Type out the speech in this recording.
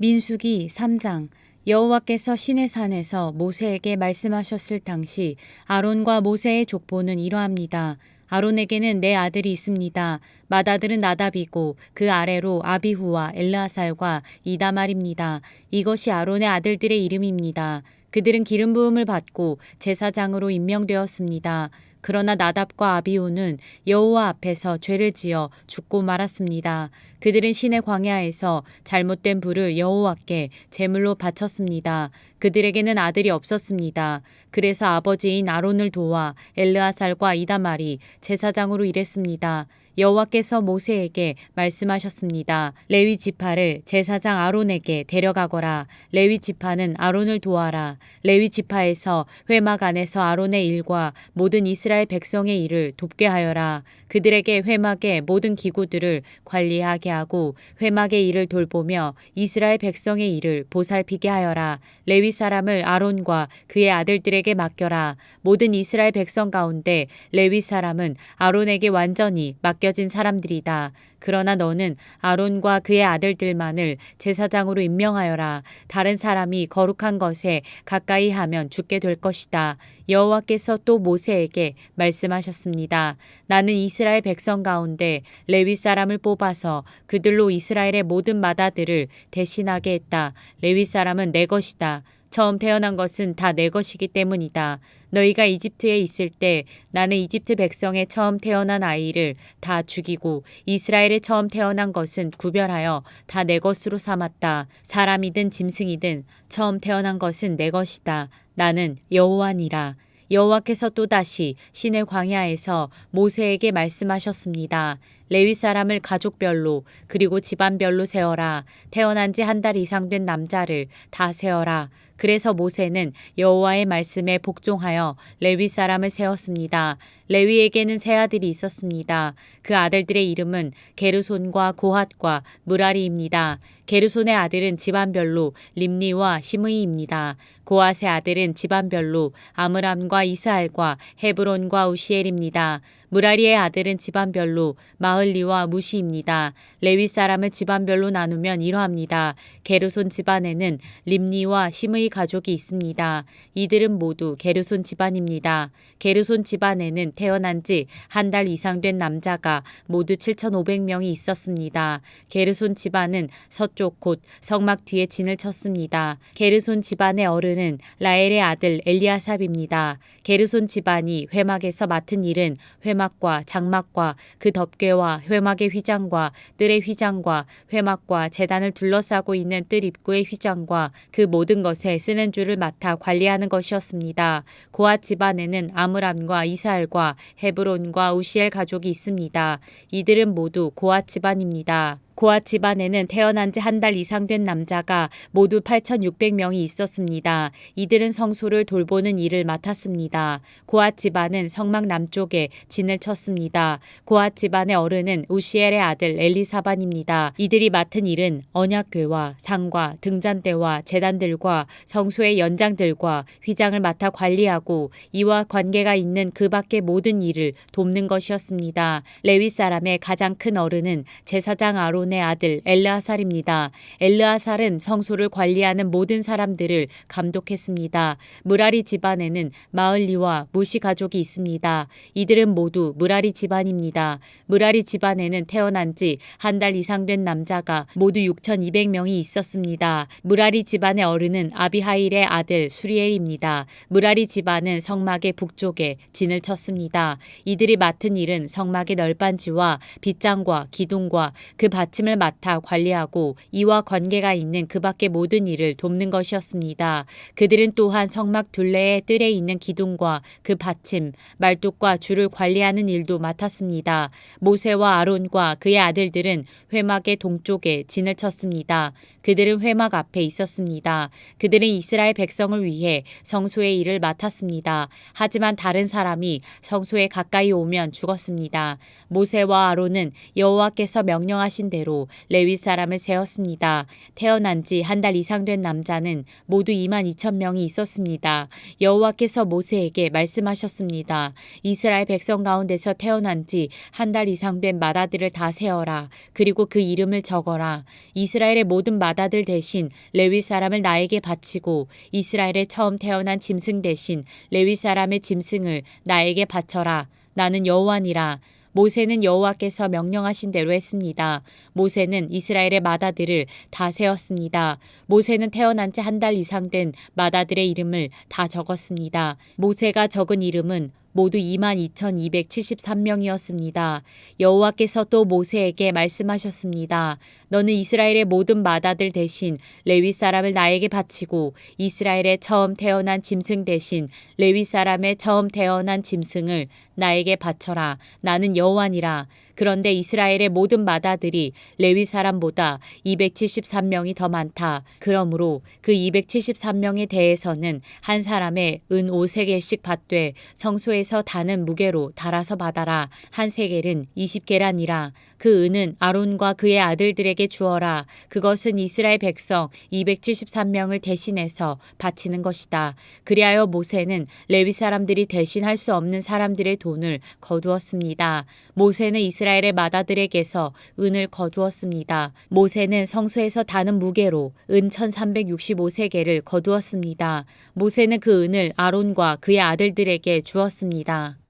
민수기 3장. 여호와께서 시내산에서 모세에게 말씀하셨을 당시 아론과 모세의 족보는 이러합니다. 아론에게는 네 아들이 있습니다. 맏아들은 나답이고 그 아래로 아비후와 엘르아살과 이다말입니다. 이것이 아론의 아들들의 이름입니다. 그들은 기름 부음을 받고 제사장으로 임명되었습니다. 그러나 나답과 아비후는 여호와 앞에서 죄를 지어 죽고 말았습니다. 그들은 시내 광야에서 잘못된 불을 여호와께 제물로 바쳤습니다. 그들에게는 아들이 없었습니다. 그래서 아버지인 아론을 도와 엘르아살과 이다말이 제사장으로 일했습니다. 여호와께서 모세에게 말씀하셨습니다. 레위 지파를 제사장 아론에게 데려가거라. 레위 지파는 아론을 도와라. 레위 지파에서 회막 안에서 아론의 일과 모든 이스라엘 백성의 일을 돕게 하여라. 그들에게 회막의 모든 기구들을 관리하게 하고 회막의 일을 돌보며 이스라엘 백성의 일을 보살피게 하여라. 레위 사람을 아론과 그의 아들들에게 맡겨라. 모든 이스라엘 백성 가운데 레위 사람은 아론에게 완전히 맡겨진 사람들이다. 그러나 너는 아론과 그의 아들들만을 제사장으로 임명하여라. 다른 사람이 거룩한 것에 가까이 하면 죽게 될 것이다. 여호와께서 또 모세에게 말씀하셨습니다. 나는 이스라엘 백성 가운데 레위 사람을 뽑아서 그들로 이스라엘의 모든 맏아들을 대신하게 했다. 레위 사람은 내 것이다. 처음 태어난 것은 다 내 것이기 때문이다. 너희가 이집트에 있을 때 나는 이집트 백성의 처음 태어난 아이를 다 죽이고 이스라엘의 처음 태어난 것은 구별하여 다 내 것으로 삼았다. 사람이든 짐승이든 처음 태어난 것은 내 것이다. 나는 여호와니라. 여호와께서 또다시 시내 광야에서 모세에게 말씀하셨습니다. 레위 사람을 가족별로 그리고 집안별로 세어라. 태어난 지 한 달 이상 된 남자를 다 세어라. 그래서 모세는 여호와의 말씀에 복종하여 레위 사람을 세웠습니다. 레위에게는 세 아들이 있었습니다. 그 아들들의 이름은 게르손과 고핫과 무라리입니다. 게르손의 아들은 집안별로 림니와 시므이입니다. 고핫의 아들은 집안별로 아므람과 이스할과 헤브론과 우시엘입니다. 무라리의 아들은 집안별로 마흘리와 무시입니다. 레위 사람을 집안별로 나누면 이러합니다. 게르손 집안에는 림니와 시므이 가족이 있습니다. 이들은 모두 게르손 집안입니다. 게르손 집안에는 태어난 지 한 달 이상 된 남자가 모두 7,500명이 있었습니다. 게르손 집안은 서쪽 곧 성막 뒤에 진을 쳤습니다. 게르손 집안의 어른은 라엘의 아들 엘리아삽입니다. 게르손 집안이 회막에서 맡은 일은 회막과 장막과 그 덮개와 회막의 휘장과 뜰의 휘장과 회막과 제단을 둘러싸고 있는 뜰 입구의 휘장과 그 모든 것에 쓰는 줄을 맡아 관리하는 것이었습니다. 고핫 집안에는 아므람과 이스할과 헤브론과 우시엘 가족이 있습니다. 이들은 모두 고핫 집안입니다. 고핫 집안에는 태어난 지 한 달 이상 된 남자가 모두 8,600명이 있었습니다. 이들은 성소를 돌보는 일을 맡았습니다. 고핫 집안은 성막 남쪽에 진을 쳤습니다. 고핫 집안의 어른은 우시엘의 아들 엘리사반입니다. 이들이 맡은 일은 언약궤와 상과 등잔대와 제단들과 성소의 연장들과 휘장을 맡아 관리하고 이와 관계가 있는 그 밖의 모든 일을 돕는 것이었습니다. 레위 사람의 가장 큰 어른은 제사장 아론의 아들 엘르아살입니다. 엘르아살은 성소를 관리하는 모든 사람들을 감독했습니다. 무라리 집안에는 마흘리와 무시 가족이 있습니다. 이들은 모두 무라리 집안입니다. 무라리 집안에는 태어난 지 한 달 이상 된 남자가 모두 6,200명이 있었습니다. 무라리 집안의 어른은 아비하일의 아들 수리엘입니다. 무라리 집안은 성막의 북쪽에 진을 쳤습니다. 이들이 맡은 일은 성막의 널빤지와 빗장과 기둥과 그 받침을 맡아 관리하고 이와 관계가 있는 그 밖의 모든 일을 돕는 것이었습니다. 그들은 또한 성막 둘레의 뜰에 있는 기둥과 그 받침, 말뚝과 줄을 관리하는 일도 맡았습니다. 모세와 아론과 그의 아들들은 회막의 동쪽에 진을 쳤습니다. 그들은 회막 앞에 있었습니다. 그들은 이스라엘 백성을 위해 성소의 일을 맡았습니다. 하지만 다른 사람이 성소에 가까이 오면 죽었습니다. 모세와 아론은 여호와께서 명령하신 대로 대로 레위 사람을 세웠습니다. 태어난 지 한 달 이상 된 남자는 모두 22,000명이 있었습니다. 여호와께서 모세에게 말씀하셨습니다. 이스라엘 백성 가운데서 태어난 지 한 달 이상 된 맏아들을 다 세어라. 그리고 그 이름을 적어라. 이스라엘의 모든 맏아들 대신 레위 사람을 나에게 바치고 이스라엘의 처음 태어난 짐승 대신 레위 사람의 짐승을 나에게 바쳐라. 나는 여호와니라. 모세는 여호와께서 명령하신 대로 했습니다. 모세는 이스라엘의 맏아들을 다 세었습니다. 모세는 태어난 지 한 달 이상 된 맏아들의 이름을 다 적었습니다. 모세가 적은 이름은 모두 22,273명이었습니다. 여호와께서 또 모세에게 말씀하셨습니다. 너는 이스라엘의 모든 맏아들 대신 레위 사람을 나에게 바치고 이스라엘의 처음 태어난 짐승 대신 레위 사람의 처음 태어난 짐승을 나에게 바쳐라. 나는 여호와니라. 그런데 이스라엘의 모든 맏아들이 레위 사람보다 273명이 더 많다. 그러므로 그 273명에 대해서는 한 사람의 은 5세겔씩 받되 성소에서 다는 무게로 달아서 받아라. 한 세겔은 20계란이라. 그 은은 아론과 그의 아들들에게 주어라. 그것은 이스라엘 백성 273명을 대신해서 바치는 것이다. 그리하여 모세는 레위 사람들이 대신할 수 없는 사람들의 돈을 거두었습니다. 모세는 이스라엘의 맏아들에게서 은을 거두었습니다. 모세는 성소에서 다는 무게로 은 1365세겔을 거두었습니다. 모세는 그 은을 아론과 그의 아들들에게 주었습니다.